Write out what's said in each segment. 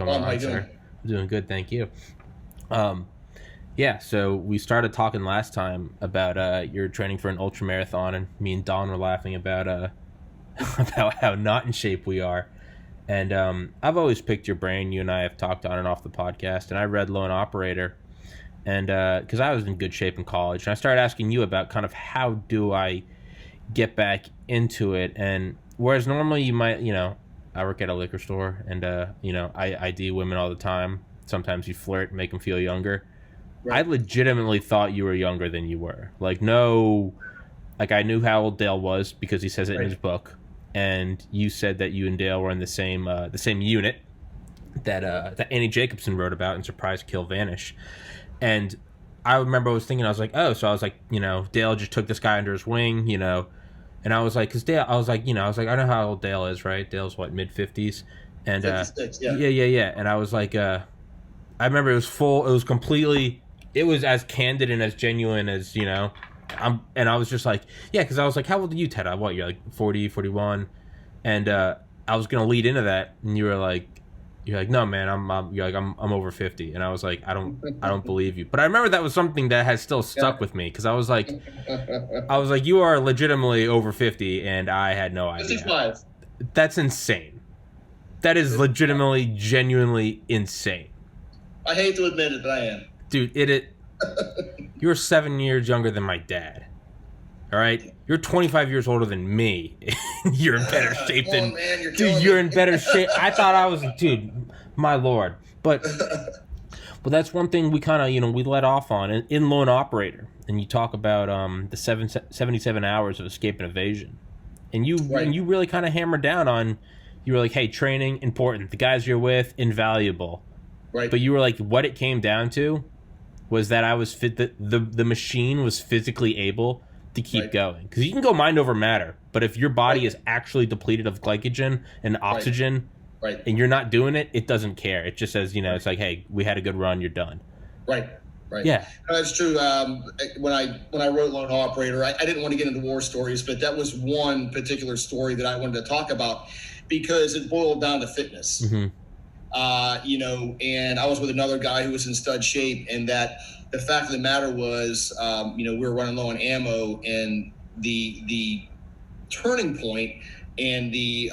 How you doing? I'm doing good, thank you. Um, yeah, so we started talking last time about your training for an ultra marathon, and me and Don were laughing about about how not in shape we are. And I've always picked your brain. You and I have talked on and off the podcast, and I read Lone Operator, and because I was in good shape in college, and I started asking you about kind of how do I get back into it, and whereas normally you might, I work at a liquor store, and I ID women all the time. Sometimes you flirt, make them feel younger. I Right. legitimately thought you were younger than you were. Like, no, like I knew how old Dale was because he says it in his Right. book, and you said that you and Dale were in the same unit that Annie Jacobson wrote about in Surprise Kill Vanish. And I remember I was thinking, I was like, oh, so I was like, Dale just took this guy under his wing, and I was like, because Dale, I was like, I know how old Dale is, right? Dale's what, mid-50s? And 56, yeah. yeah. And I was like, I remember it was full, it was as candid and as genuine as, and I was just like, yeah, because I was like, how old are you, Ted? What, you're like 40, 41? And I was going to lead into that, and you're like, no, man, I'm over 50. And I was like, I don't believe you. But I remember that was something that has still Yeah. stuck with me, because I was like, you are legitimately over 50, and I had no idea. 55. That's insane. That is legitimately, genuinely insane. I hate to admit it, but I am. Dude, you're 7 years younger than my dad. All right? You're 25 years older than me. You're in better shape Come on, than... man, you're Dude, killing you're me. in better shape. I thought I was... Dude, my lord. But that's one thing we kind of, we let off on in Lone Operator. And you talk about the 77 hours of escape and evasion. And Right. you really kind of hammered down on... You were like, hey, training, important. The guys you're with, invaluable. Right. But you were like, what it came down to was that I was fit. The machine was physically able to keep Right. going, because you can go mind over matter, but if your body Right. is actually depleted of glycogen and oxygen, Right. and you're not doing it, it doesn't care. It just says, it's like, hey, we had a good run, you're done. Right. Right. Yeah. No, that's true. When I wrote Lone Operator, I didn't want to get into war stories, but that was one particular story that I wanted to talk about because it boiled down to fitness. Mm-hmm. And I was with another guy who was in stud shape, and that the fact of the matter was, we were running low on ammo, and the turning point and the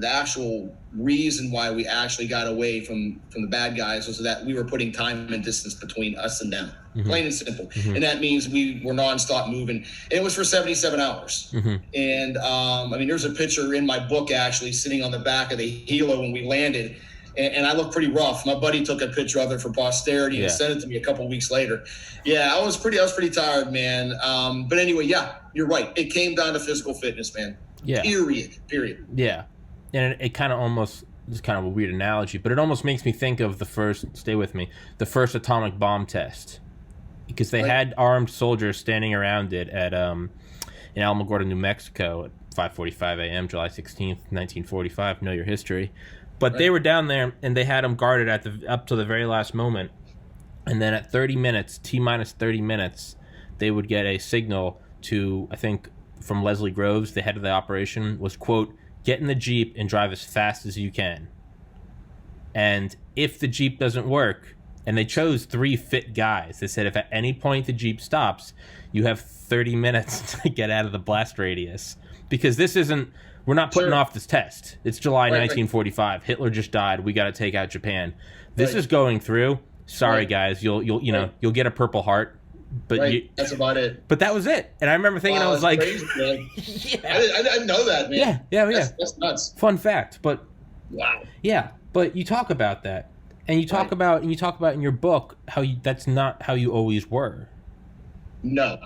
actual reason why we actually got away from the bad guys was that we were putting time and distance between us and them, plain and simple. Mm-hmm. And that means we were nonstop moving, and it was for 77 hours. Mm-hmm. And there's a picture in my book actually sitting on the back of the helo when we landed. And I look pretty rough. My buddy took a picture of it for posterity and sent it to me a couple weeks later. Yeah, I was pretty tired, man. But anyway, yeah, you're right. It came down to physical fitness, man. Yeah. Period. Yeah. And it kind of almost, it's kind of a weird analogy, but it almost makes me think of the first atomic bomb test, because they had armed soldiers standing around it at in Alamogordo, New Mexico at 5:45 a.m. July 16th, 1945. Know your history. But they were down there, and they had them guarded up to the very last moment. And then at 30 minutes, T-minus 30 minutes, they would get a signal to, I think, from Leslie Groves, the head of the operation, was, quote, get in the Jeep and drive as fast as you can. And if the Jeep doesn't work, and they chose 3 fit guys, they said if at any point the Jeep stops, you have 30 minutes to get out of the blast radius. Because this isn't... We're not putting off this test. It's July 1945. Hitler just died. We got to take out Japan. This is going through. Sorry, guys. You'll get a Purple Heart. But that's about it. But that was it. And I remember thinking, I was like, crazy, man. yeah, I didn't know that, man. Yeah. That's nuts. Fun fact. But Wow. yeah, but you talk about that, and you talk about in your book how that's not how you always were. No.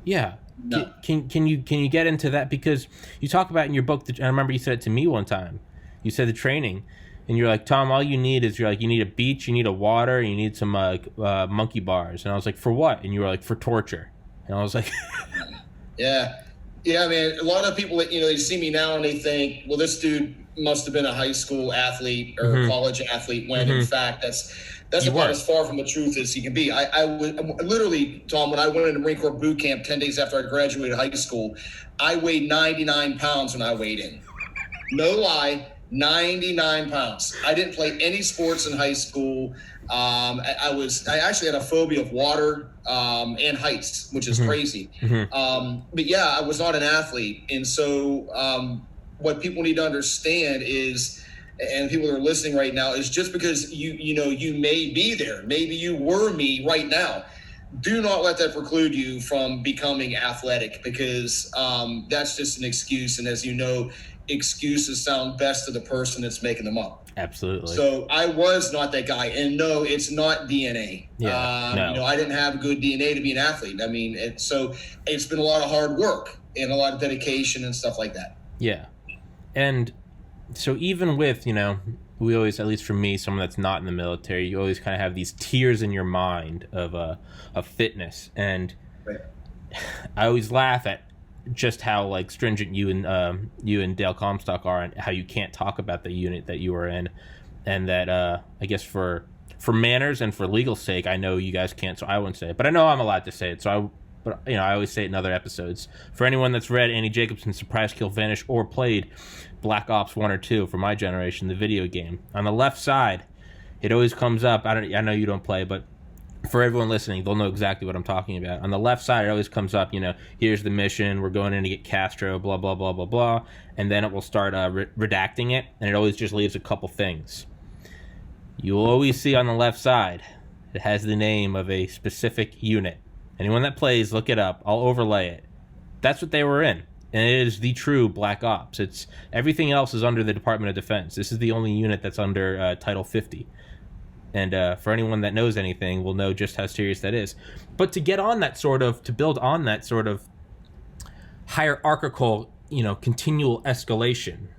Yeah. No. Can you get into that, because you talk about in your book that, I remember you said it to me one time. You said the training, and you're like, Tom, all you need is, you need a beach, you need a water, you need some monkey bars. And I was like, for what? And you were like, for torture. And I was like, Yeah, man. A lot of people that they see me now and they think, well, this dude must have been a high school athlete or a college athlete. When in fact, that's about as far from the truth as he can be. I was literally, Tom, when I went into Marine Corps boot camp 10 days after I graduated high school, I weighed 99 pounds when I weighed in. No lie. 99 pounds. I didn't play any sports in high school. I actually had a phobia of water and heights, which is crazy. But yeah, I was not an athlete. And so what people need to understand is, and people that are listening right now, is just because you may be there, maybe you were me right now, do not let that preclude you from becoming athletic, because that's just an excuse. And as you know, excuses sound best to the person that's making them up. Absolutely. So I was not that guy. And no, it's not DNA. Yeah, no. I didn't have good DNA to be an athlete. I mean, so it's been a lot of hard work and a lot of dedication and stuff like that. Yeah. And so even with, we always, at least for me, someone that's not in the military, you always kind of have these tiers in your mind of fitness. And right. I always laugh at just how like stringent you and Dale Comstock are, and how you can't talk about the unit that you were in, and that I guess for manners and for legal sake, I know you guys can't, so I wouldn't say it, but I know I'm allowed to say it. But I always say it in other episodes. For anyone that's read Annie Jacobson's Surprise, Kill, Vanish, or played Black Ops 1 or 2 for my generation, the video game, on the left side, it always comes up. I know you don't play, but for everyone listening, they'll know exactly what I'm talking about. On the left side, it always comes up, here's the mission, we're going in to get Castro, blah, blah, blah, blah, blah. And then it will start redacting it, and it always just leaves a couple things. You will always see on the left side, it has the name of a specific unit. Anyone that plays, look it up. I'll overlay it. That's what they were in. And it is the true Black Ops. It's everything else is under the Department of Defense. This is the only unit that's under Title 50. And for anyone that knows anything will know just how serious that is. But to build on that sort of hierarchical, continual escalation,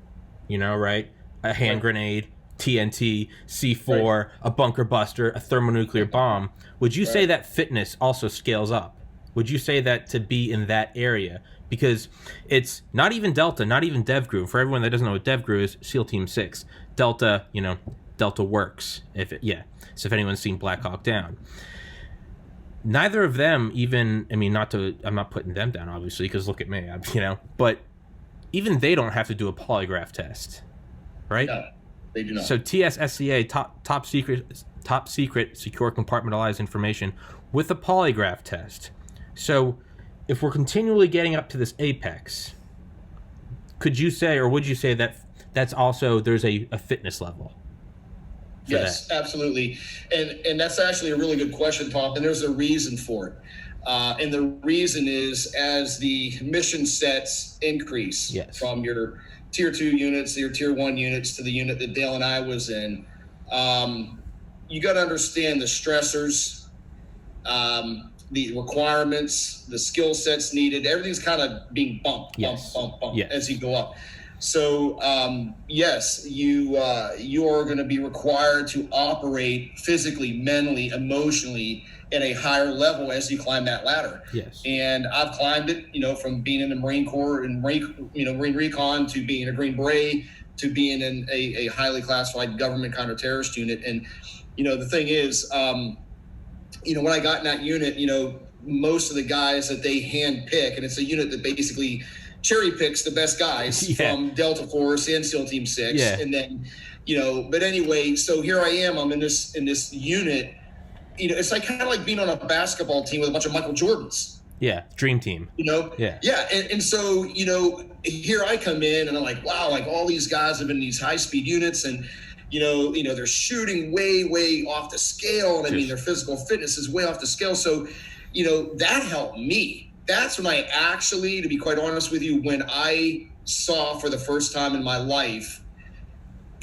right? A hand grenade, TNT, C4, right. A bunker buster, a thermonuclear bomb. Would you say that fitness also scales up? Would you say that to be in that area? Because it's not even Delta, not even DevGru. For everyone that doesn't know what DevGru is, SEAL Team 6. Delta, Delta works. So if anyone's seen Black Hawk Down. Neither of them even, I'm not putting them down, obviously, because look at me, but even they don't have to do a polygraph test, right? No, they do not. So TSSCA, top secret, secure compartmentalized information with a polygraph test. So if we're continually getting up to this apex, could you say, or would you say that that's also, there's a fitness level? Yes, absolutely. And that's actually a really good question, Tom, and there's a reason for it. And the reason is, as the mission sets increase from your tier 2 units, your tier 1 units, to the unit that Dale and I was in, you got to understand the stressors, the requirements, the skill sets needed. Everything's kind of being bumped as you go up. So yes, you are going to be required to operate physically, mentally, emotionally at a higher level as you climb that ladder. Yes. And I've climbed it, from being in the Marine Corps and Marine Recon, to being a Green Beret, to being in a highly classified government counter-terrorist unit. And the thing is, when I got in that unit, most of the guys that they hand pick, and it's a unit that basically cherry picks the best guys from Delta Force and SEAL Team 6. Yeah. And then, but anyway, so here I am, I'm in this unit, it's like kind of like being on a basketball team with a bunch of Michael Jordans. Yeah. Dream team. Yeah. And so, here I come in and I'm like, wow, like all these guys have been in these high speed units, and, they're shooting way, way off the scale. And their physical fitness is way off the scale. So, that helped me. That's when I actually, to be quite honest with you, when I saw for the first time in my life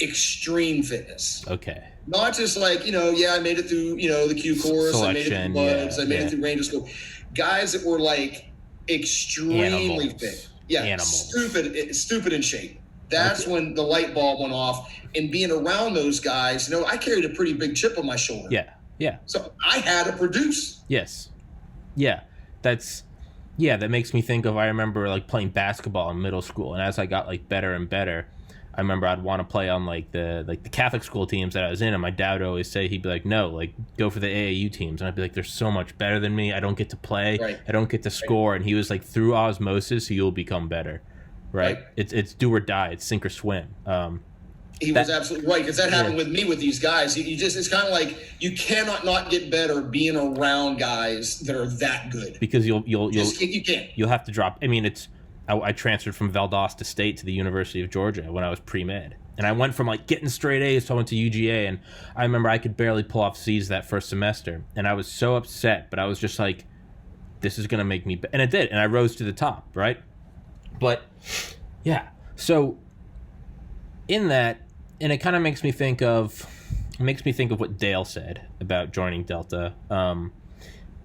extreme fitness. Okay. Not just like, I made it through, the Q course, Selection, I made it through Bloods, I made it through Ranger School. Guys that were like extremely fit. Yeah, Animals. Stupid in shape. That's when the light bulb went off. And being around those guys, I carried a pretty big chip on my shoulder. Yeah. So I had to produce. Yes. Yeah. That makes me think of, I remember like playing basketball in middle school, and as I got like better and better, I remember I'd want to play on like the Catholic school teams that I was in, and my dad would always say, he'd be like, no, like go for the AAU teams. And I'd be like, they're so much better than me. I don't get to play. Right. I don't get to score. And he was like, through osmosis, you'll become better. Right? It's do or die. It's sink or swim. He was absolutely right, because that happened with me with these guys. You just, it's kind of like you cannot not get better being around guys that are that good. Because you can't. You'll have to drop. I mean, I transferred from Valdosta State to the University of Georgia when I was pre-med. And I went from like getting straight A's to I went to UGA, and I remember I could barely pull off C's that first semester. And I was so upset, but I was just like, this is going to make me... And it did, and I rose to the top, right? But, yeah. So, in that, and it kind of makes me think of what Dale said about joining Delta.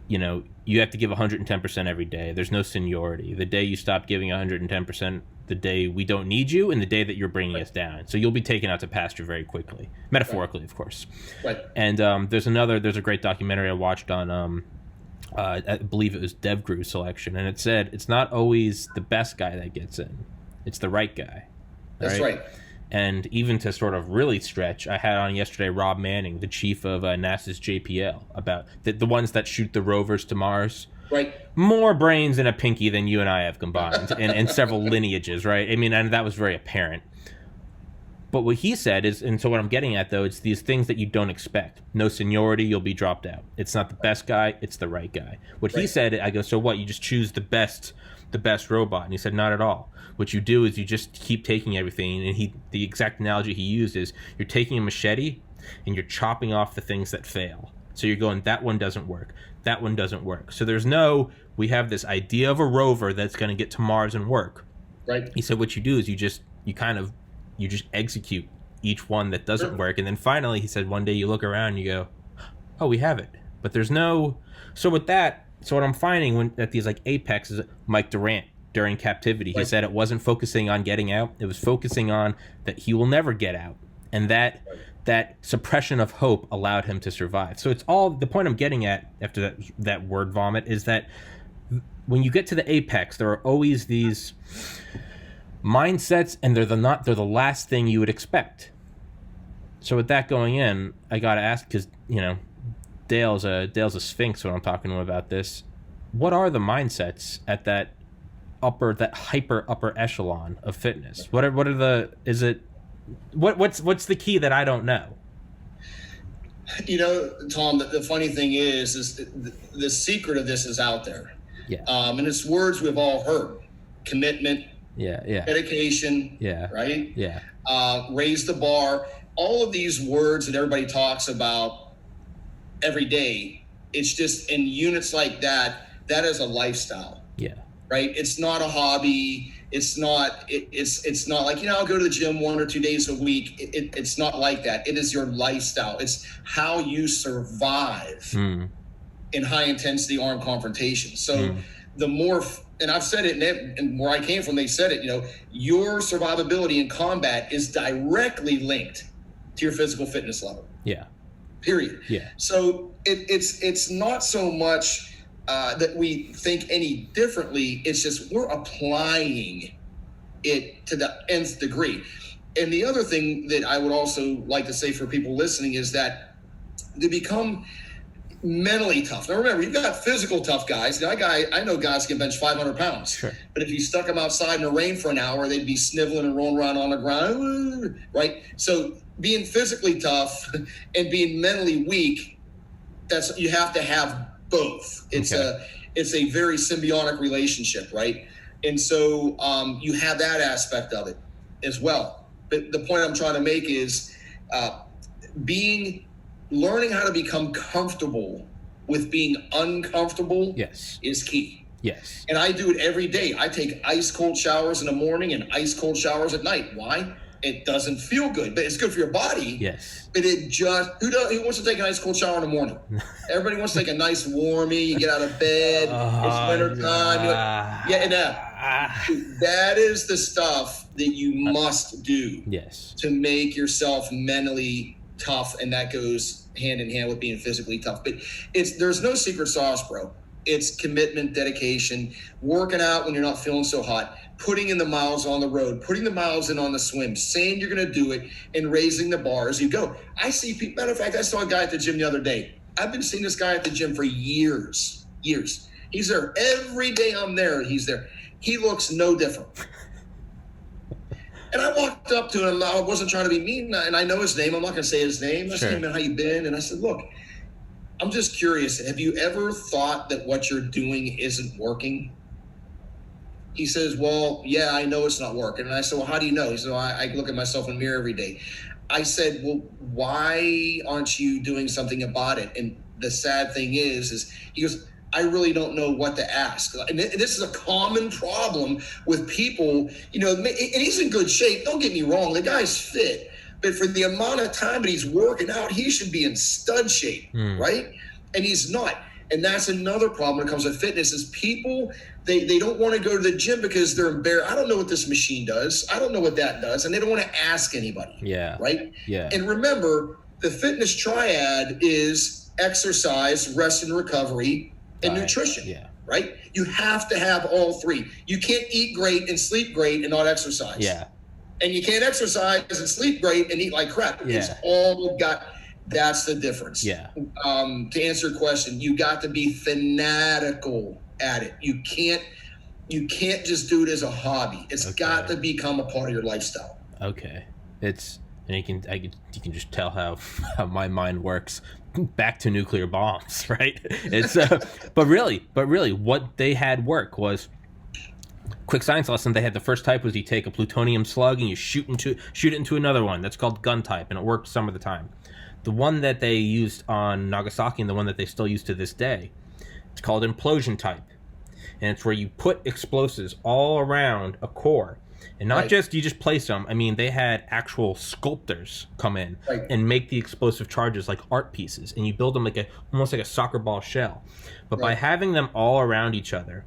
You know, you have to give 110% every day. There's no seniority. The day you stop giving 110%, the day we don't need you, and the day that you're bringing us down. So you'll be taken out to pasture very quickly, metaphorically, of course. Right. And there's a great documentary I watched on, I believe it was DevGru Selection, and it said it's not always the best guy that gets in, it's the right guy. That's right. And even to sort of really stretch, I had on yesterday Rob Manning, the chief of NASA's JPL, about the ones that shoot the rovers to Mars. Right. More brains in a pinky than you and I have combined, and several lineages, right? I mean, and that was very apparent. But what he said is, and so what I'm getting at, though, it's these things that you don't expect. No seniority, you'll be dropped out. It's not the best guy, it's the right guy. What he said, I go, so what? You just choose the best robot? And he said, not at all. What you do is you just keep taking everything, and the exact analogy he used is you're taking a machete and you're chopping off the things that fail. So you're going, that one doesn't work, that one doesn't work. So there's we have this idea of a rover that's going to get to Mars and work. Right. He said what you do is you just execute each one that doesn't work, and then finally he said one day you look around and you go, oh, we have it. But there's no... So with that, so what I'm finding at these like apex is Mike Durant during captivity. He said it wasn't focusing on getting out, it was focusing on that he will never get out, and that suppression of hope allowed him to survive. So it's all the point I'm getting at after that word vomit is that when you get to the apex, there are always these mindsets, and they're the last thing you would expect. So with that going in, I gotta ask, because you know Dale's a sphinx when I'm talking to him about this. What are the mindsets at that hyper upper echelon of fitness? What's the key that I don't know? You know, Tom, the funny thing is the secret of this is out there. Yeah. And it's words we've all heard: commitment, dedication, right? Yeah. Raise the bar. All of these words that everybody talks about every day. It's just in units like that. That is a lifestyle. Yeah. Right. It's not a hobby. It's not. It's not like, I'll go to the gym 1 or 2 days a week. It's not like that. It is your lifestyle. It's how you survive in high intensity armed confrontation. So the more, and I've said it, and where I came from, they said it. Your survivability in combat is directly linked to your physical fitness level. Yeah. Period. Yeah. So it's not so much that we think any differently. It's just we're applying it to the nth degree. And the other thing that I would also like to say for people listening is that to become mentally tough. Now remember, you've got physical tough guys. Now, I know guys can bench 500 pounds. Sure. But if you stuck them outside in the rain for an hour, they'd be sniveling and rolling around on the ground, right? So being physically tough and being mentally weak, you have to have both. It's a very symbiotic relationship, right? And so you have that aspect of it as well. But the point I'm trying to make is learning how to become comfortable with being uncomfortable is key. Yes. And I do it every day. I take ice cold showers in the morning and ice cold showers at night. Why? It doesn't feel good, but it's good for your body. Yes. But who wants to take an ice cold shower in the morning? Everybody wants to take a nice warmie. You get out of bed. It's winter time. That is the stuff that you must do. Yes. To make yourself mentally tough, and that goes hand in hand with being physically tough. But there's no secret sauce, bro. It's commitment, dedication, working out when you're not feeling so hot, putting in the miles on the road, putting the miles in on the swim, saying you're going to do it, and raising the bar as you go. I see people. Matter of fact, I saw a guy at the gym the other day. I've been seeing this guy at the gym for years. He's there every day. I'm there. He's there. He looks no different. And I walked up to him. I wasn't trying to be mean, and I know his name. I'm not going to say his name. I said, "Hey, man, how you been?" And I said, "Look, I'm just curious. Have you ever thought that what you're doing isn't working?" He says, "Well, yeah, I know it's not working." And I said, "Well, how do you know?" He said, "Well, I look at myself in the mirror every day." I said, "Well, why aren't you doing something about it?" And the sad thing is he goes, "I really don't know what to ask." And this is a common problem with people, and he's in good shape. Don't get me wrong. The guy's fit. But for the amount of time that he's working out, he should be in stud shape, right? And he's not. And that's another problem when it comes to fitness is people, they don't want to go to the gym because they're embarrassed. I don't know what this machine does. I don't know what that does. And they don't want to ask anybody. Yeah. Right? Yeah. And remember, the fitness triad is exercise, rest and recovery, and nutrition. Yeah. Right? You have to have all three. You can't eat great and sleep great and not exercise. Yeah. And you can't exercise and sleep great and eat like crap. Yeah. It's all got. That's the difference. Yeah. To answer your question, you got to be fanatical at it. You can't just do it as a hobby. It's got to become a part of your lifestyle. Okay. You can just tell how my mind works. Back to nuclear bombs, right? It's but really what they had work was quick science lesson. They had the first type was you take a plutonium slug and you shoot it into another one. That's called gun type, and it worked some of the time. The one that they used on Nagasaki and the one that they still use to this day, it's called implosion type. And it's where you put explosives all around a core. And not just, you just place them. I mean, they had actual sculptors come in and make the explosive charges like art pieces. And you build them almost like a soccer ball shell. But by having them all around each other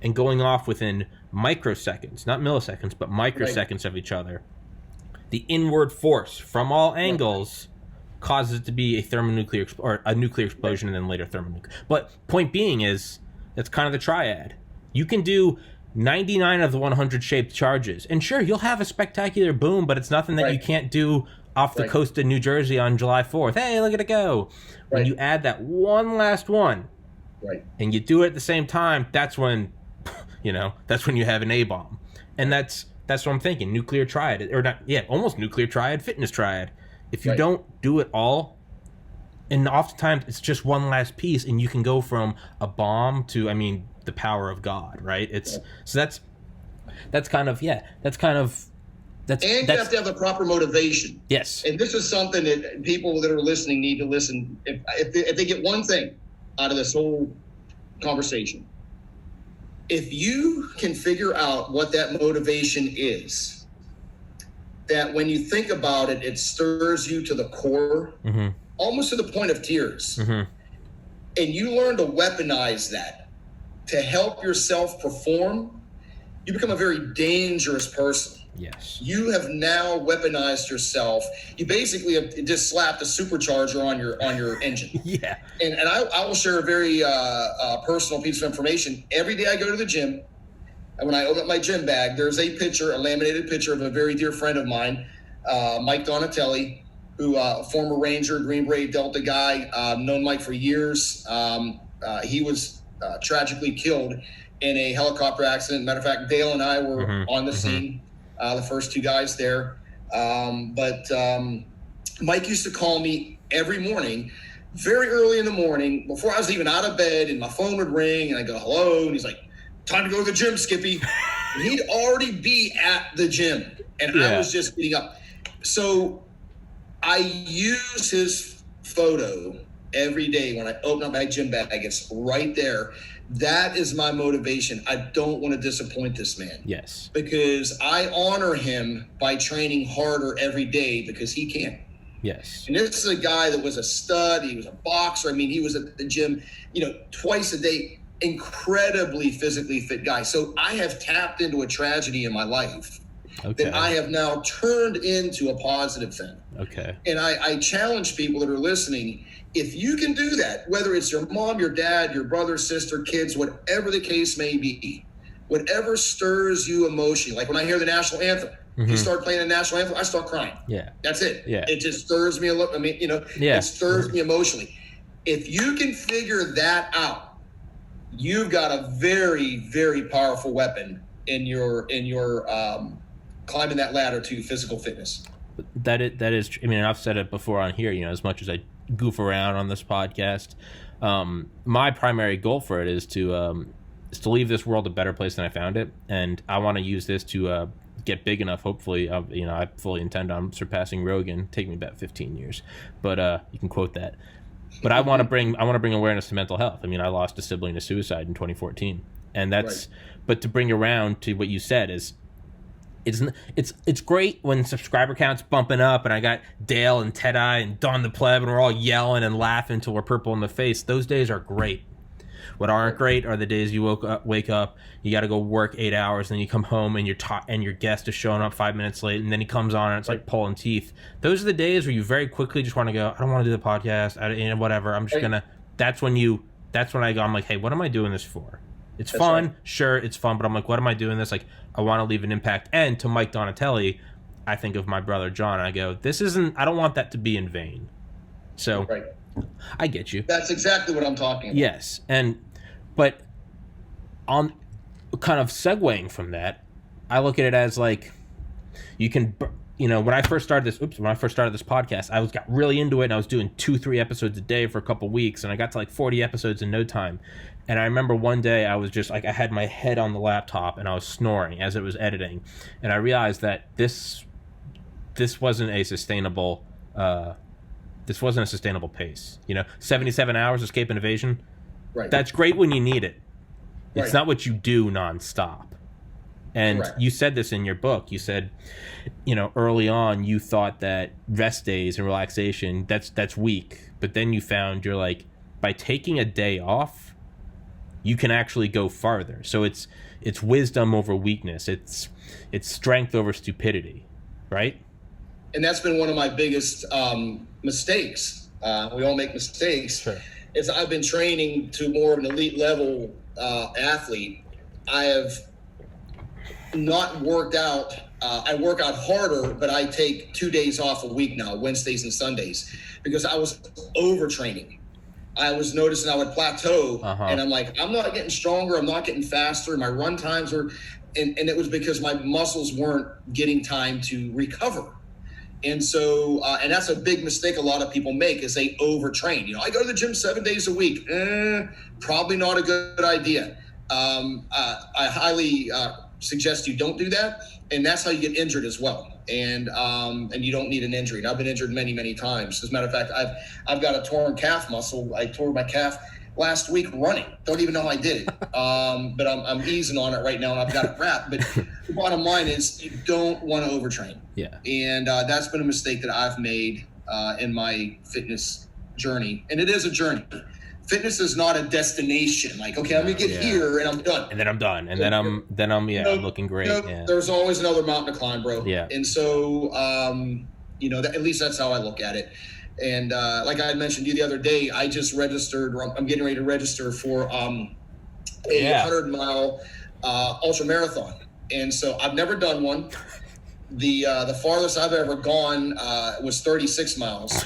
and going off within microseconds, not milliseconds, but microseconds of each other, the inward force from all angles causes it to be a nuclear explosion and then later thermonuclear. But point being is, that's kind of the triad. You can do 99 of the 100 shaped charges, and sure, you'll have a spectacular boom, but it's nothing that you can't do off the coast of New Jersey on July 4th. Hey, look at it go. When you add that one last one, and you do it at the same time, that's when, that's when you have an A-bomb. And that's what I'm thinking. Nuclear triad, or not, almost nuclear triad, fitness triad. If you don't do it all, and oftentimes it's just one last piece, and you can go from a bomb to, the power of God, right? So that's kind of. And you have to have the proper motivation. Yes. And this is something that people that are listening need to listen. If they get one thing out of this whole conversation, if you can figure out what that motivation is, that when you think about it, it stirs you to the core, almost to the point of tears. And you learn to weaponize that to help yourself perform, you become a very dangerous person. Yes. You have now weaponized yourself. You basically have just slapped a supercharger on your engine. Yeah. And I will share a very personal piece of information. Every day I go to the gym, and when I open up my gym bag, there's a laminated picture of a very dear friend of mine, Mike Donatelli, who former Ranger, Green Beret Delta guy, known Mike for years. He was tragically killed in a helicopter accident. Matter of fact, Dale and I were on the scene, the first two guys there. But Mike used to call me every morning, very early in the morning, before I was even out of bed, and my phone would ring, and I go, hello, and he's like, time to go to the gym, Skippy. And he'd already be at the gym, and I was just getting up. So I use his photo every day when I open up my gym bag. It's right there. That is my motivation. I don't want to disappoint this man. Yes. Because I honor him by training harder every day because he can. Yes. And this is a guy that was a stud. He was a boxer. He was at the gym, twice a day. Incredibly physically fit guy. So I have tapped into a tragedy in my life that I have now turned into a positive thing. Okay. And I challenge people that are listening, if you can do that, whether it's your mom, your dad, your brother, sister, kids, whatever the case may be, whatever stirs you emotionally, like when I hear the national anthem, you start playing the national anthem, I start crying. Yeah. That's it. Yeah. It just stirs me a little. It stirs me emotionally. If you can figure that out, you've got a very, very powerful weapon in your climbing that ladder to physical fitness. That is. I mean, I've said it before on here. As much as I goof around on this podcast, my primary goal for it is to leave this world a better place than I found it, and I want to use this to get big enough. Hopefully, I fully intend on surpassing Rogan. Take me about 15 years, but you can quote that. But I want to bring awareness to mental health. I mean, I lost a sibling to suicide in 2014, and that's. Right. But to bring around to what you said is. It's great when subscriber count's bumping up and I got Dale and Ted-Eye and Don the Pleb and we're all yelling and laughing until we're purple in the face. Those days are great. What aren't great are the days you wake up, you got to go work 8 hours, and then you come home and your guest is showing up 5 minutes late, and then he comes on and it's like pulling teeth. Those are the days where you very quickly just want to go, I don't want to do the podcast, whatever. I'm just gonna. That's when I go. I'm like, hey, what am I doing this for? It's fun, right. Sure, it's fun, but I'm like, what am I doing this? Like, I want to leave an impact. And to Mike Donatelli, I think of my brother John. I go, I don't want that to be in vain. So, right. I get you. That's exactly what I'm talking about. Yes, but on kind of segueing from that, I look at it as like, you can, when I first started this podcast, I got really into it, and I was doing 2-3 episodes a day for a couple weeks, and I got to like 40 episodes in no time. And I remember one day I was just like, I had my head on the laptop and I was snoring as it was editing, and I realized that this wasn't a sustainable pace. 77 hours escape and evasion. Right. That's great when you need it. It's not what you do nonstop. And you said this in your book. You said, early on you thought that rest days and relaxation, that's weak. But then you found you're like, by taking a day off, you can actually go farther. So it's wisdom over weakness. It's strength over stupidity, right? And that's been one of my biggest mistakes. We all make mistakes. Sure. Is I've been training to more of an elite level athlete. I have not worked out. I work out harder, but I take 2 days off a week now, Wednesdays and Sundays, because I was overtraining. I was noticing I would plateau, and I'm like, I'm not getting stronger. I'm not getting faster. My run times are, and it was because my muscles weren't getting time to recover. And so, and that's a big mistake a lot of people make, is they overtrain. I go to the gym 7 days a week. Probably not a good idea. I highly suggest you don't do that. And that's how you get injured as well. And you don't need an injury. And I've been injured many, many times. As a matter of fact, I've got a torn calf muscle. I tore my calf last week running. Don't even know how I did it. But I'm easing on it right now, and I've got it wrapped. But the bottom line is, you don't want to overtrain. Yeah. And that's been a mistake that I've made in my fitness journey. And it is a journey. Fitness is not a destination. Like, okay, I'm gonna get here and I'm done. And then I'm done. And then I'm I'm looking great. There's always another mountain to climb, bro. Yeah. And so at least that's how I look at it. And like I mentioned to you the other day, I just registered, or I'm getting ready to register for a 100-mile ultra marathon. And so I've never done one. The farthest I've ever gone was 36 miles.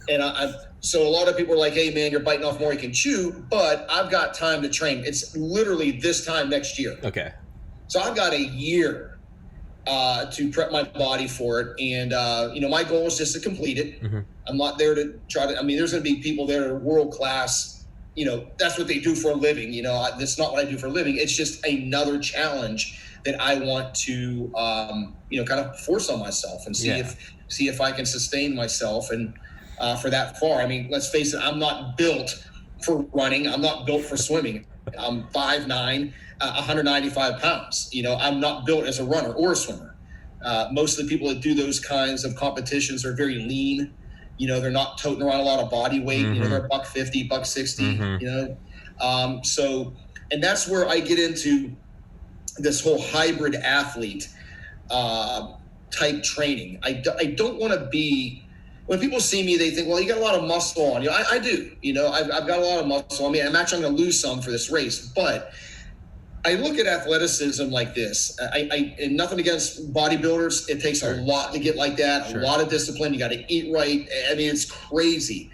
And so a lot of people are like, hey, man, you're biting off more you can chew, but I've got time to train. It's literally this time next year. Okay. So I've got a year to prep my body for it. And, my goal is just to complete it. Mm-hmm. I'm not there to try to, there's going to be people there that are world-class. That's what they do for a living. That's not what I do for a living. It's just another challenge that I want to, kind of force on myself and see if I can sustain myself. And, for that far. Let's face it, I'm not built for running. I'm not built for swimming. I'm 5'9", 195 pounds. I'm not built as a runner or a swimmer. Most of the people that do those kinds of competitions are very lean. They're not toting around a lot of body weight. Mm-hmm. They're $150, $160, mm-hmm. So, and that's where I get into this whole hybrid athlete type training. I don't want to be, when people see me, they think, well, you got a lot of muscle on you. I do. I've got a lot of muscle. I'm actually going to lose some for this race. But I look at athleticism like this. And nothing against bodybuilders. It takes a lot to get like that, a lot of discipline. You got to eat right. It's crazy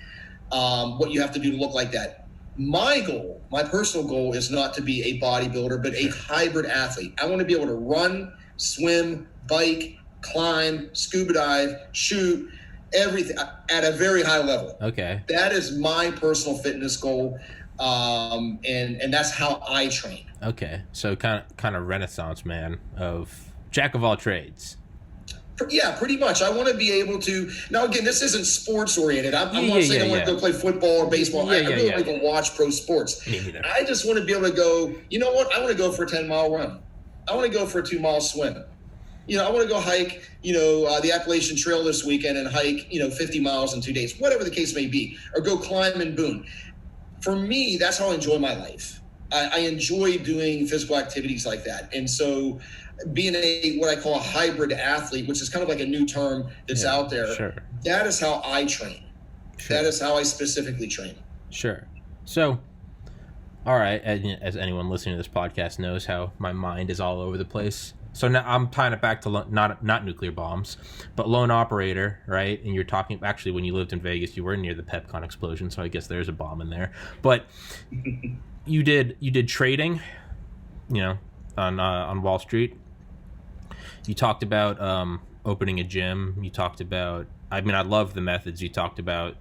what you have to do to look like that. My goal, my personal goal, is not to be a bodybuilder, but a hybrid athlete. I want to be able to run, swim, bike, climb, scuba dive, shoot, everything at a very high level. Okay. That is my personal fitness goal. And that's how I train. Okay. So kind of Renaissance man of jack of all trades. Yeah, pretty much. I want to be able to. Now, again, this isn't sports oriented. I'm not saying I want to go play football or baseball. I really want to go watch pro sports. I just want to be able to go, you know what? I want to go for a 10-mile run. I want to go for a 2-mile swim. I want to go hike, the Appalachian Trail this weekend and hike, 50 miles in 2 days, whatever the case may be, or go climb in Boone. For me, that's how I enjoy my life. I enjoy doing physical activities like that. And so being what I call a hybrid athlete, which is kind of like a new term that's out there, sure. That is how I train. Sure. That is how I specifically train. Sure. So, all right, as anyone listening to this podcast knows how my mind is all over the place. So now I'm tying it back to not nuclear bombs, but lone operator, right? And you're talking, actually, when you lived in Vegas, you were near the Pepcon explosion, so I guess there's a bomb in there. But you did trading, on Wall Street. You talked about opening a gym. You talked about, I love the methods you talked about.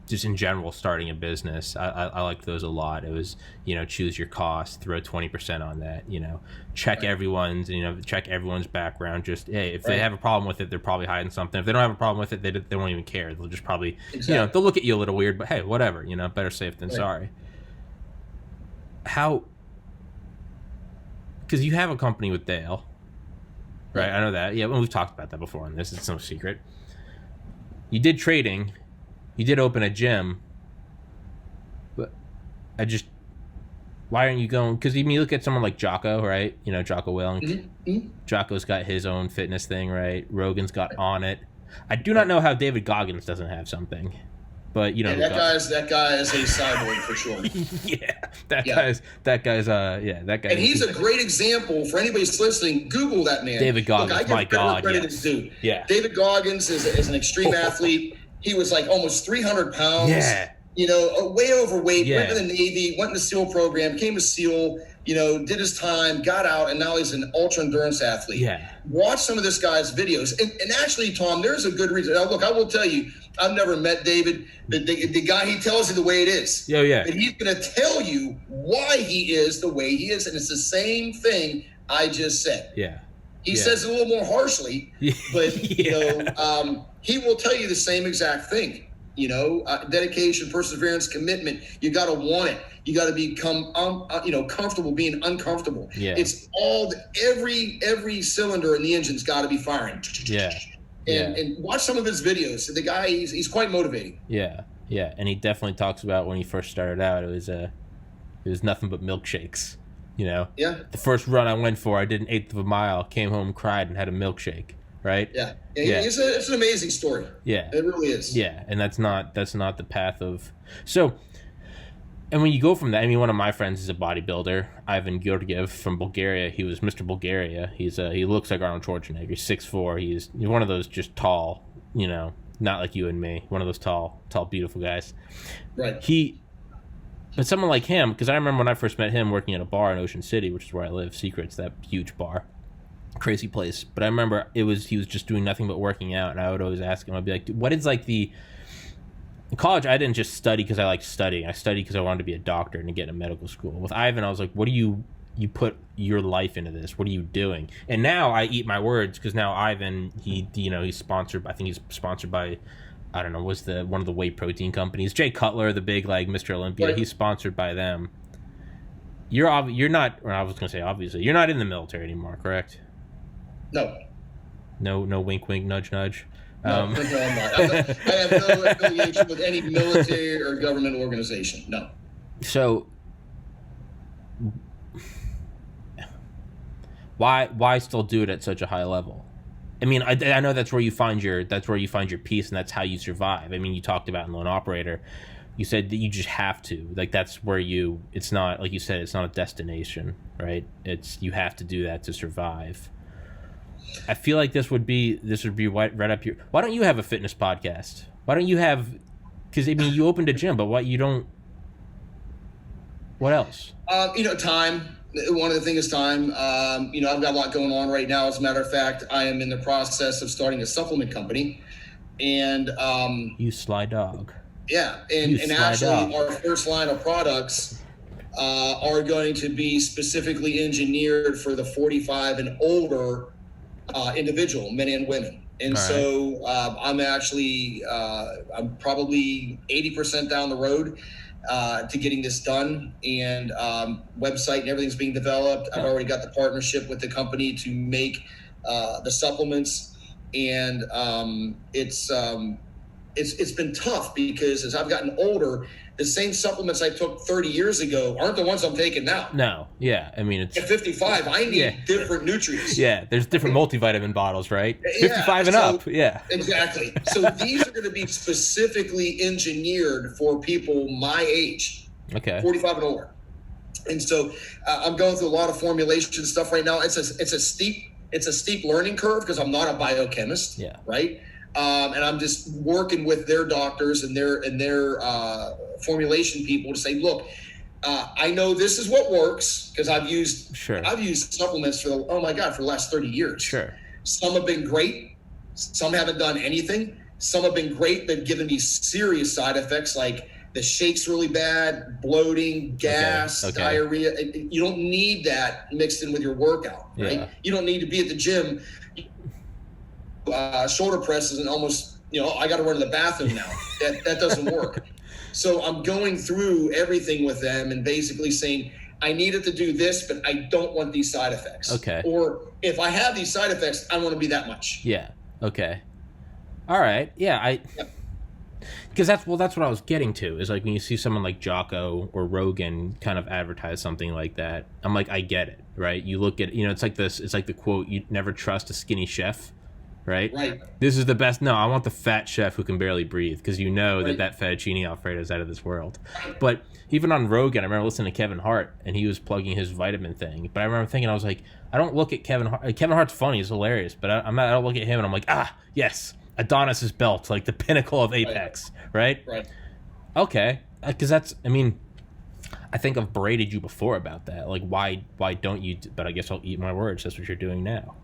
Just in general, starting a business, I liked those a lot. It was, choose your cost, throw 20% on that, check everyone's background. Just, hey, if they have a problem with it, they're probably hiding something. If they don't have a problem with it, they won't even care. They'll just probably, they'll look at you a little weird, but hey, whatever, better safe than sorry. How, because you have a company with Dale, right? I know that. Yeah, well, we've talked about that before on this. It's no secret. You did trading. You did open a gym, but why aren't you going? Because you look at someone like Jocko, right? Jocko Willink. Mm-hmm. Jocko's got his own fitness thing, right? Rogan's got On It. I do not know how David Goggins doesn't have something, but that guy is a cyborg for sure. That guy's. And he's a great example for anybody who's listening. Google that man, David Goggins. My God, yes. Dude. Yeah. David Goggins is an extreme athlete. He was like almost 300 pounds. Yeah. Way overweight. Yeah. Went to the Navy. Went in the SEAL program. Became a SEAL. Did his time. Got out, and now he's an ultra endurance athlete. Yeah. Watch some of this guy's videos, and actually, Tom, there's a good reason. Now, look, I will tell you, I've never met David. The guy, he tells you the way it is. Yeah, yeah. And he's going to tell you why he is the way he is, and it's the same thing I just said. Yeah. He says it a little more harshly, but he will tell you the same exact thing. Dedication, perseverance, commitment. You got to want it. You got to become comfortable being uncomfortable. Yeah. It's every cylinder in the engine's got to be firing. Yeah. And watch some of his videos. The guy, he's quite motivating. Yeah, yeah, and he definitely talks about when he first started out. It was nothing but milkshakes. Yeah. The first run I went for, I did an 1/8 of a mile, came home, cried, and had a milkshake. Right? Yeah. It's an amazing story. Yeah. It really is. Yeah, and that's not the path of. So, and when you go from that, one of my friends is a bodybuilder, Ivan Georgiev from Bulgaria. He was Mr. Bulgaria. He looks like Arnold Schwarzenegger. He's 6'4". He's one of those just tall, not like you and me. One of those tall, beautiful guys. Right. But someone like him, because I remember when I first met him working at a bar in Ocean City, which is where I live, Secrets, that huge bar. Crazy place. But I remember he was just doing nothing but working out, and I would always ask him, I'd be like, what is like in college, I didn't just study because I liked studying. I studied because I wanted to be a doctor and to get into medical school. With Ivan, I was like, what do you put your life into this? What are you doing? And now I eat my words, because now Ivan, he's sponsored, I think he's sponsored by, I don't know, what's one of the whey protein companies. Jay Cutler, the big Mr. Olympia, right. He's sponsored by them. You're not, or I was going to say obviously, you're not in the military anymore, correct? No wink wink, nudge nudge. No, I'm not. I have no affiliation with any military or government organization. No. So why still do it at such a high level? I know that's where you find your peace, and that's how you survive. You talked about in Lone Operator, you said that you just have to, that's where it's not, like you said, it's not a destination, right? You have to do that to survive. I feel like this would be right up your. Why don't you have a fitness podcast? Why don't you have? Because you opened a gym, but what you don't? What else? Time. One of the things is time. I've got a lot going on right now. As a matter of fact, I am in the process of starting a supplement company, and you sly dog. Yeah, and actually, our first line of products are going to be specifically engineered for the 45 and older individual, men and women. And so I'm actually I'm probably 80% down the road to getting this done, and website and everything's being developed. I've already got the partnership with the company to make the supplements, and it's been tough because as I've gotten older, the same supplements I took 30 years ago aren't the ones I'm taking now. No, yeah. I mean, it's... At 55, I need different nutrients. Yeah, there's different multivitamin bottles, right? 55 and up, yeah. Exactly. So these are going to be specifically engineered for people my age, 45 and older. And so I'm going through a lot of formulation stuff right now. It's a steep learning curve because I'm not a biochemist, right? And I'm just working with their doctors and their formulation people to say, look, I know this is what works because I've used supplements for the last 30 years. Sure. Some have been great. Some haven't done anything. Some have been great, but given me serious side effects like the shake's really bad, bloating, gas, diarrhea. You don't need that mixed in with your workout, right? Yeah. You don't need to be at the gym. Shoulder presses and almost, I got to run to the bathroom now. That doesn't work. So I'm going through everything with them and basically saying, I needed to do this, but I don't want these side effects. Okay. Or if I have these side effects, I want to be that much. Yeah. Okay. All right. Yeah. Because that's what I was getting to is like when you see someone like Jocko or Rogan kind of advertise something like that, I'm like, I get it, right? You look at, it's like the quote, you never trust a skinny chef. Right? This is the best. No, I want the fat chef who can barely breathe because that fettuccine Alfredo is out of this world. But even on Rogan, I remember listening to Kevin Hart and he was plugging his vitamin thing. But I remember thinking, I was like, I don't look at Kevin Hart. Kevin Hart's funny, he's hilarious. But I don't look at him and I'm like, yes, Adonis's belt, like the pinnacle of Apex, right? Okay, because I think I've berated you before about that. Like, why don't you? But I guess I'll eat my words. That's what you're doing now.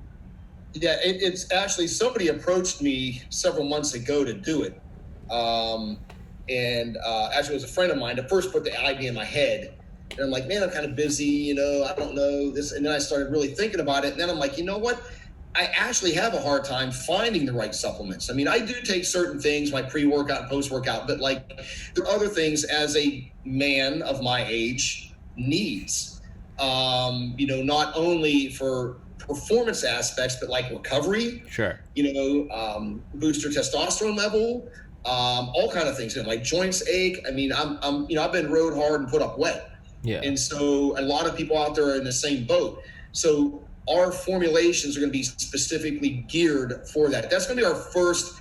Yeah, it's actually somebody approached me several months ago to do it. Actually, it was a friend of mine that first put the idea in my head. And I'm like, man, I'm kind of busy, I don't know this. And then I started really thinking about it. And then I'm like, you know what? I actually have a hard time finding the right supplements. I mean, I do take certain things, my pre-workout and post-workout, but like there are other things as a man of my age needs, not only for performance aspects, but like recovery, booster testosterone level, all kind of things, like joints ache. I mean, I've been rode hard and put up wet. Yeah. And so a lot of people out there are in the same boat. So our formulations are going to be specifically geared for that. That's going to be our first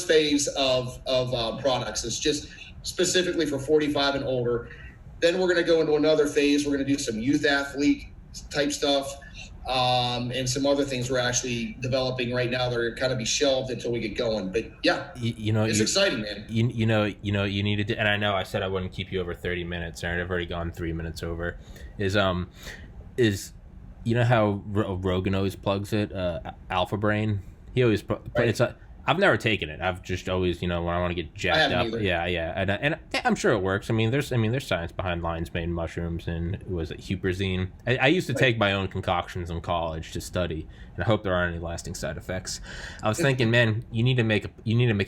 phase of products. It's just specifically for 45 and older. Then we're going to go into another phase. We're going to do some youth athlete type stuff. And some other things we're actually developing right now that are kind of be shelved until we get going. But yeah, it's exciting, man. You needed to, and I know I said I wouldn't keep you over 30 minutes, and I've already gone 3 minutes over. Is how Rogan always plugs it, Alpha Brain. He always it's I've never taken it. I've just always, when I want to get jacked up. Either. Yeah. And I'm sure it works. There's science behind lion's mane mushrooms and was it huperzine. I used to take my own concoctions in college to study, and I hope there aren't any lasting side effects. I was thinking, man, you need to make a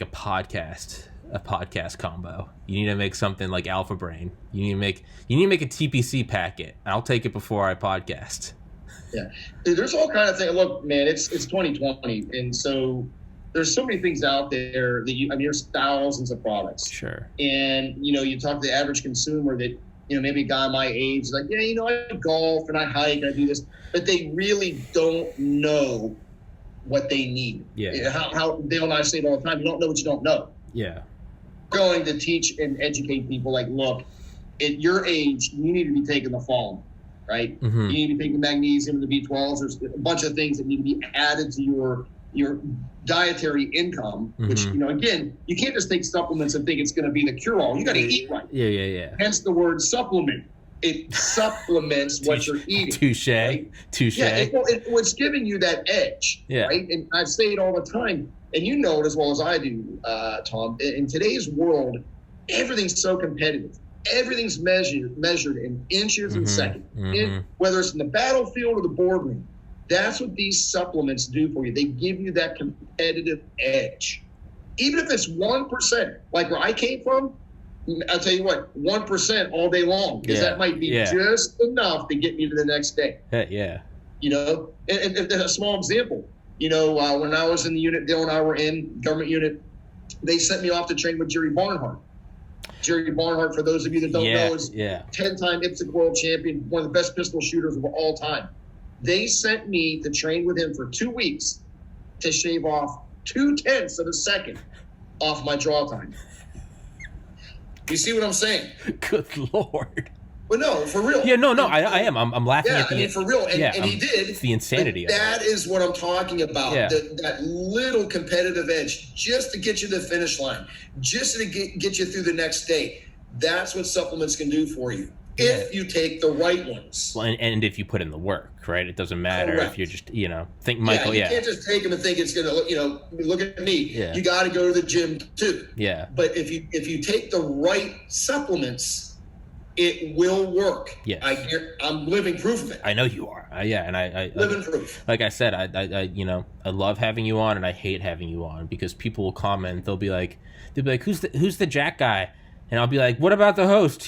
podcast combo. You need to make something like Alpha Brain. You need to make a TPC packet. I'll take it before I podcast. Yeah. There's all kind of things. Look, man, it's 2020, and so there's so many things out there that there's thousands of products. Sure. And, you talk to the average consumer that, maybe a guy my age is like, I golf and I hike and I do this, but they really don't know what they need. Yeah. How Dale and I say it all the time, you don't know what you don't know. Yeah. We're going to teach and educate people like, look, at your age, you need to be taking the foam, right? Mm-hmm. You need to be taking magnesium and the B12s. There's a bunch of things that need to be added to your dietary income, which, again, you can't just take supplements and think it's going to be the cure-all. You got to eat right. Yeah. Hence the word supplement. It supplements what you're eating. Touche. Right? Touche. Yeah, it's giving you that edge, right? And I say it all the time, and you know it as well as I do, Tom. In today's world, everything's so competitive. Everything's measured in inches and seconds, whether it's in the battlefield or the boardroom. That's what these supplements do for you. They give you that competitive edge. Even if it's 1%, like where I came from, I'll tell you what, 1% all day long, because that might be just enough to get me to the next day. Yeah. You know, and a small example, you know, when I was in the unit, Dale and I were in government unit, they sent me off to train with Jerry Barnhart. Jerry Barnhart, for those of you that don't know, is 10-time IPSC world champion, one of the best pistol shooters of all time. They sent me to train with him for 2 weeks to shave off 0.2 of a second off my draw time. You see what I'm saying? Good Lord. But no, for real. Yeah, no, I am. I'm laughing at the... I mean, for real. And he did. It's the insanity of it. That is what I'm talking about. Yeah. That little competitive edge, just to get you to the finish line, just to get you through the next day. That's what supplements can do for you. If you take the right ones. Well, and if you put in the work, right? It doesn't matter if you're just, you know, think Michael, you can't just take them and think it's going to, you know, look at me. Yeah. You got to go to the gym too. Yeah. But if you take the right supplements, it will work. Yes. I'm living proof of it. I know you are. And I living proof. Like I said, I you know, I love having you on and I hate having you on because people will comment. They'll be like, who's the Jack guy? And I'll be like, what about the host?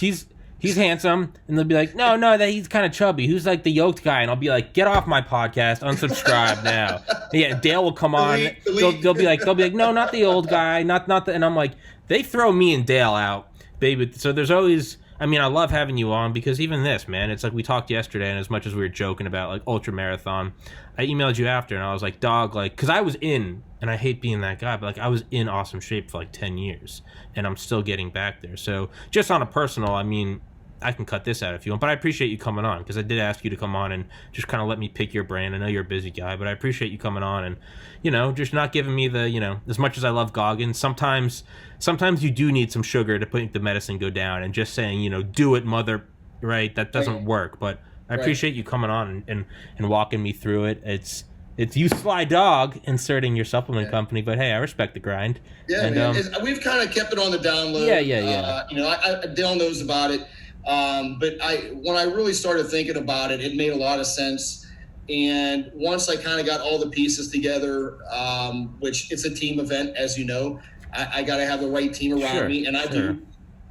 He's handsome, and they'll be like, no, that he's kind of chubby. Who's like the yoked guy? And I'll be like, get off my podcast, unsubscribe now. Yeah, Dale will come on. They'll be like, no, not the old guy, not the. And I'm like, they throw me and Dale out, baby. So there's always. I mean, I love having you on because even this, man, it's like we talked yesterday, and as much as we were joking about like ultra marathon, I emailed you after, and I was like, dog, like, because I was in, and I hate being that guy, but like I was in awesome shape for like 10 years, and I'm still getting back there. So just on a personal, I mean. I can cut this out if you want, but I appreciate you coming on because I did ask you to come on and just kind of let me pick your brain. I know you're a busy guy, but I appreciate you coming on and, you know, just not giving me the, you know, as much as I love Goggins, sometimes you do need some sugar to make the medicine go down and just saying, you know, do it, mother, right? That doesn't work, but I appreciate you coming on and walking me through it. It's you sly dog inserting your supplement company, but hey, I respect the grind. Yeah, and, we've kind of kept it on the down low. Yeah. You know, Dale knows about it. But when I really started thinking about it, it made a lot of sense. And once I kind of got all the pieces together, which it's a team event, as you know, I got to have the right team around me, and I do.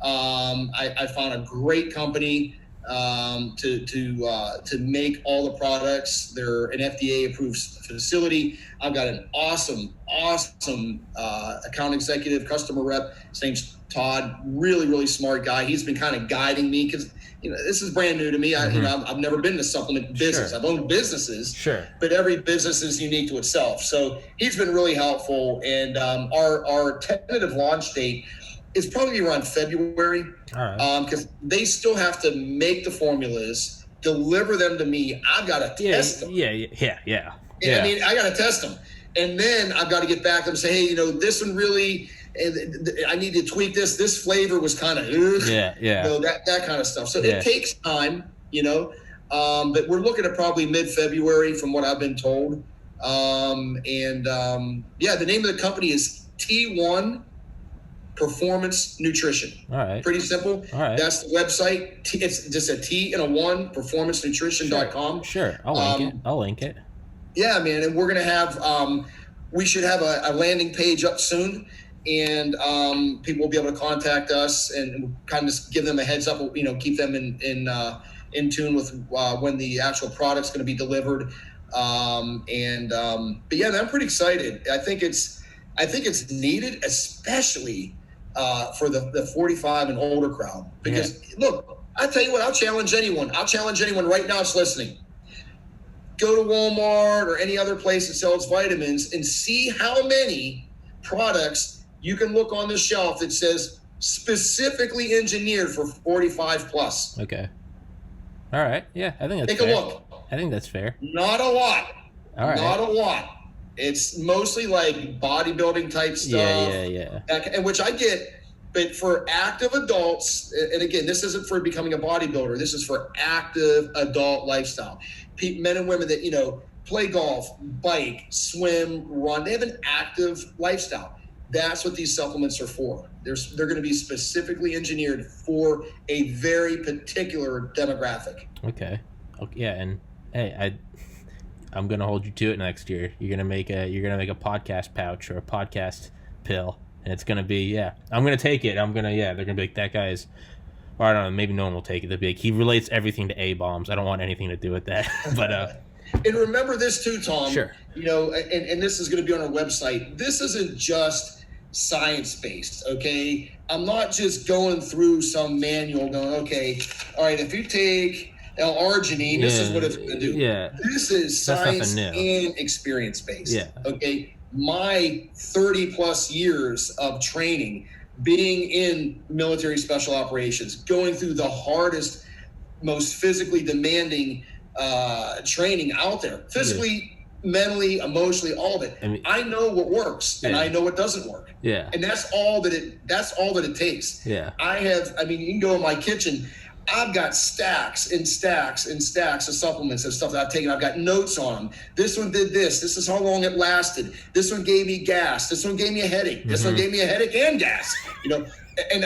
I found a great company to make all the products. They're an FDA approved facility. I've got an awesome account executive, customer rep. His name's Todd, really smart guy. He's been kind of guiding me because, you know, this is brand new to me. I've never been in the supplement business. I've owned businesses, but every business is unique to itself. So he's been really helpful. And our tentative launch date is probably around February, because they still have to make the formulas, deliver them to me. I've got to test them. Yeah. I mean, I got to test them, and then I've got to get back to them and say, hey, you know, this one really. I need to tweak this. This flavor was kind of, you know, that kind of stuff. So it takes time, you know, but we're looking at probably mid-February from what I've been told. The name of the company is T1 Performance Nutrition. All right. Pretty simple. All right. That's the website. It's just a T and a 1, performancenutrition.com. Sure. I'll link it. Yeah, man. And we're going to have, we should have a landing page up soon. And people will be able to contact us and kind of just give them a heads up, you know, keep them in tune with when the actual product's going to be delivered. But yeah, I'm pretty excited. I think it's needed, especially for the 45 and older crowd. Because look, I tell you what, I'll challenge anyone right now that's listening. Go to Walmart or any other place that sells vitamins and see how many products you can look on the shelf that says specifically engineered for 45 plus. Okay. All right. Yeah, I think that's fair. Take a look. I think that's fair. Not a lot. All right. Not a lot. It's mostly like bodybuilding type stuff. Yeah. And which I get, But for active adults, and again, this isn't for becoming a bodybuilder. This is for active adult lifestyle. Men and women that, play golf, bike, swim, run. They have an active lifestyle. That's what these supplements are for. They're going to be specifically engineered for a very particular demographic. Okay. Yeah, and hey, I'm going to hold you to it next year. You're going to make a podcast pouch or a podcast pill, and it's going to be I'm going to take it. They're going to be like, that guy's, or I don't know, maybe no one will take it. They'll be like, he relates everything to A-bombs. I don't want anything to do with that. But and remember this too, Tom. Sure. And this is going to be on our website. This isn't just science-based, okay? I'm not just going through some manual going, okay, all right, if you take L-arginine, this is what it's going to do. Yeah. This is science and experience-based. Yeah. Okay? My 30-plus years of training, being in military special operations, going through the hardest, most physically demanding training out there, physically, mentally, emotionally, all of it. I know what works and I know what doesn't work. Yeah. And that's all that it takes. Yeah. You can go in my kitchen. I've got stacks and stacks and stacks of supplements and stuff that I've taken. I've got notes on them. This one did this. This is how long it lasted. This one gave me gas. This one gave me a headache. This one gave me a headache and gas. And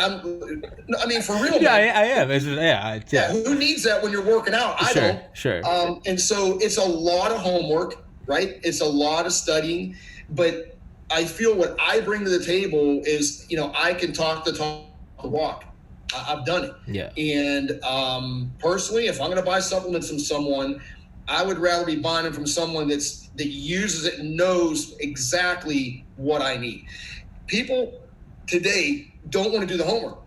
for real. Yeah, man. I am. Yeah. Who needs that when you're working out? I don't. Sure. And so it's a lot of homework, right? It's a lot of studying, but I feel what I bring to the table is, I can talk the talk, the walk. I've done it. Yeah. And personally, if I'm going to buy supplements from someone, I would rather be buying them from someone that uses it and knows exactly what I need. People today don't want to do the homework.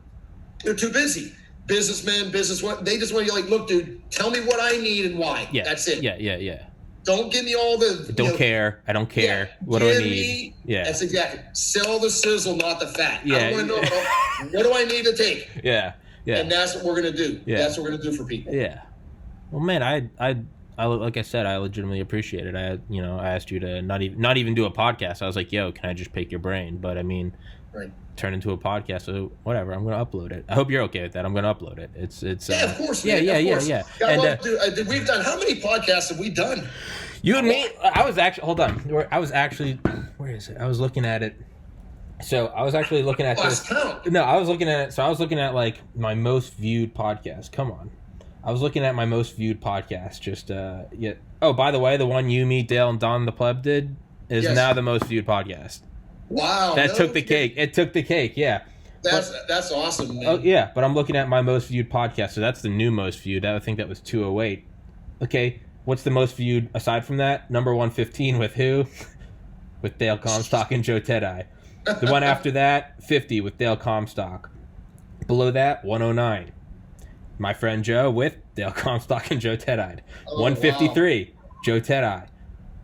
They're too busy. Businessmen, businesswomen, they just want to be like, look, dude, tell me what I need and why. Yeah. That's it. Yeah. Don't give me all the... Don't care. I don't care. What do I need? That's exactly. Sell the sizzle, not the fat. Yeah. I want to know, what do I need to take? Yeah. And that's what we're going to do. Yeah. That's what we're going to do for people. Yeah. Well, man, I like I said, I legitimately appreciate it. I asked you to not even do a podcast. I was like, yo, can I just pick your brain? But right. Turn into a podcast, so whatever, I'm going to upload it. I hope you're okay with that. I'm going to upload it. It's of course, man. Yeah. And we've done, how many podcasts have we done? You and me. I was actually, hold on. I was actually, where is it? I was looking at it. So I was actually looking at this. No, I was looking at it. So I was looking at like my most viewed podcast. Come on. I was looking at my most viewed podcast. Just Oh, by the way, the one you, me, Dale, and Don the Pleb did is now the most viewed podcast. Wow. That took the cake. It took the cake, yeah. That's awesome, man. Oh, yeah, but I'm looking at my most viewed podcast, so that's the new most viewed. I think that was 208. Okay, what's the most viewed aside from that? Number 115 with who? With Dale Comstock and Joe Teti. The one after that, 50 with Dale Comstock. Below that, 109. My friend Joe with Dale Comstock and Joe Teti. 153, wow. Joe Teti.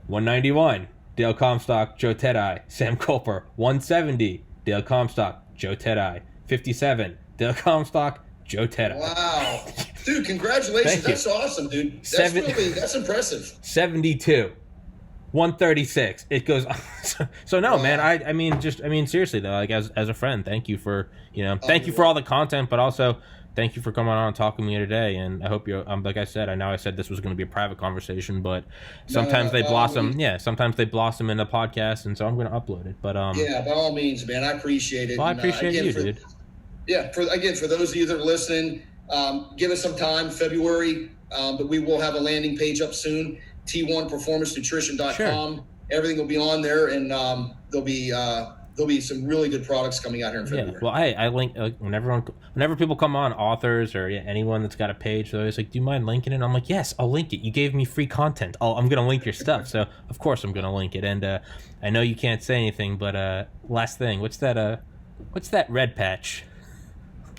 191. Dale Comstock, Joe Teti, Sam Culper. 170, Dale Comstock, Joe Teti. 57, Dale Comstock, Joe Teti. Wow. Dude, congratulations. That's awesome, dude. That's impressive. 72, 136. It goes so no, wow. Man, I mean seriously though, like as a friend, thank you for, thank you for all the content, but also thank you for coming on and talking to me today. And I hope you're, like I said, I know I said this was going to be a private conversation, but sometimes they blossom. Sometimes they blossom into podcasts, and so I'm going to upload it. But by all means, man, I appreciate it. Well, I appreciate you, dude. Yeah, for those of you that are listening, give us some time, February, but we will have a landing page up soon, T1performancenutrition.com. Sure. Everything will be on there, and there'll be some really good products coming out here in February. Yeah, well, I link whenever people come on, authors or anyone that's got a page, they're always like, "Do you mind linking it?" I'm like, "Yes, I'll link it. You gave me free content. I'm gonna link your stuff, so of course I'm gonna link it." And I know you can't say anything, but last thing, what's that red patch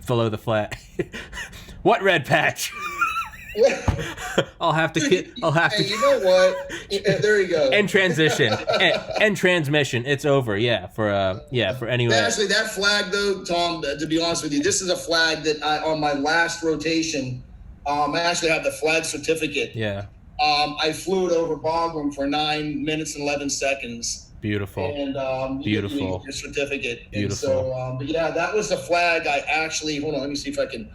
below the flat? What red patch? I'll have to. You know what? There you go. And transition and transmission. It's over. Yeah. For anyone. Actually, that flag though, Tom. To be honest with you, this is a flag that on my last rotation, I actually have the flag certificate. Yeah. I flew it over Bagram for 9 minutes and 11 seconds. Beautiful. And Beautiful. you get your certificate. Beautiful. And so, but yeah, that was the flag I actually, hold on, let me see if I can.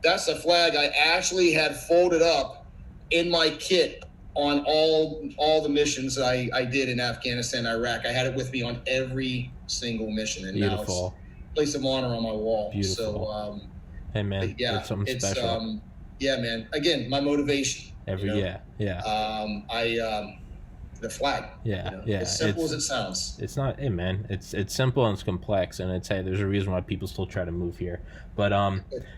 That's the flag I actually had folded up in my kit on all the missions that I did in Afghanistan, Iraq. I had it with me on every single mission, and Beautiful. now it's place of honor on my wall. Beautiful. So, hey man, yeah, it's something special. Yeah, man. Again, my motivation. The flag. Yeah. As simple as it sounds. It's not. Hey man, it's simple and it's complex, and it's, hey, there's a reason why people still try to move here. But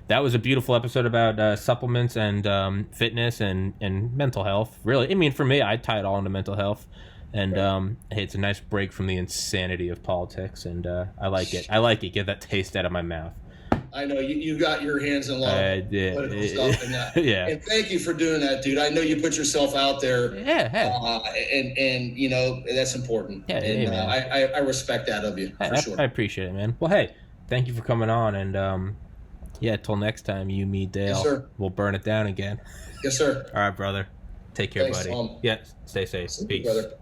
that was a beautiful episode about supplements and fitness and mental health. Really, I mean, for me, I tie it all into mental health. And hey, it's a nice break from the insanity of politics, and I like it. Get that taste out of my mouth. I know you got your hands in a lot of political stuff, and yeah. And thank you for doing that, dude. I know you put yourself out there. Yeah. Hey. And that's important. Yeah. And hey, man. I respect that of you for sure. I appreciate it, man. Well, hey, thank you for coming on, and yeah, till next time, you, me, Dale. Yes, sir. We'll burn it down again. Yes, sir. All right, brother. Take care, Thanks, buddy. Tom. Yeah. Stay safe. See you, Peace. brother.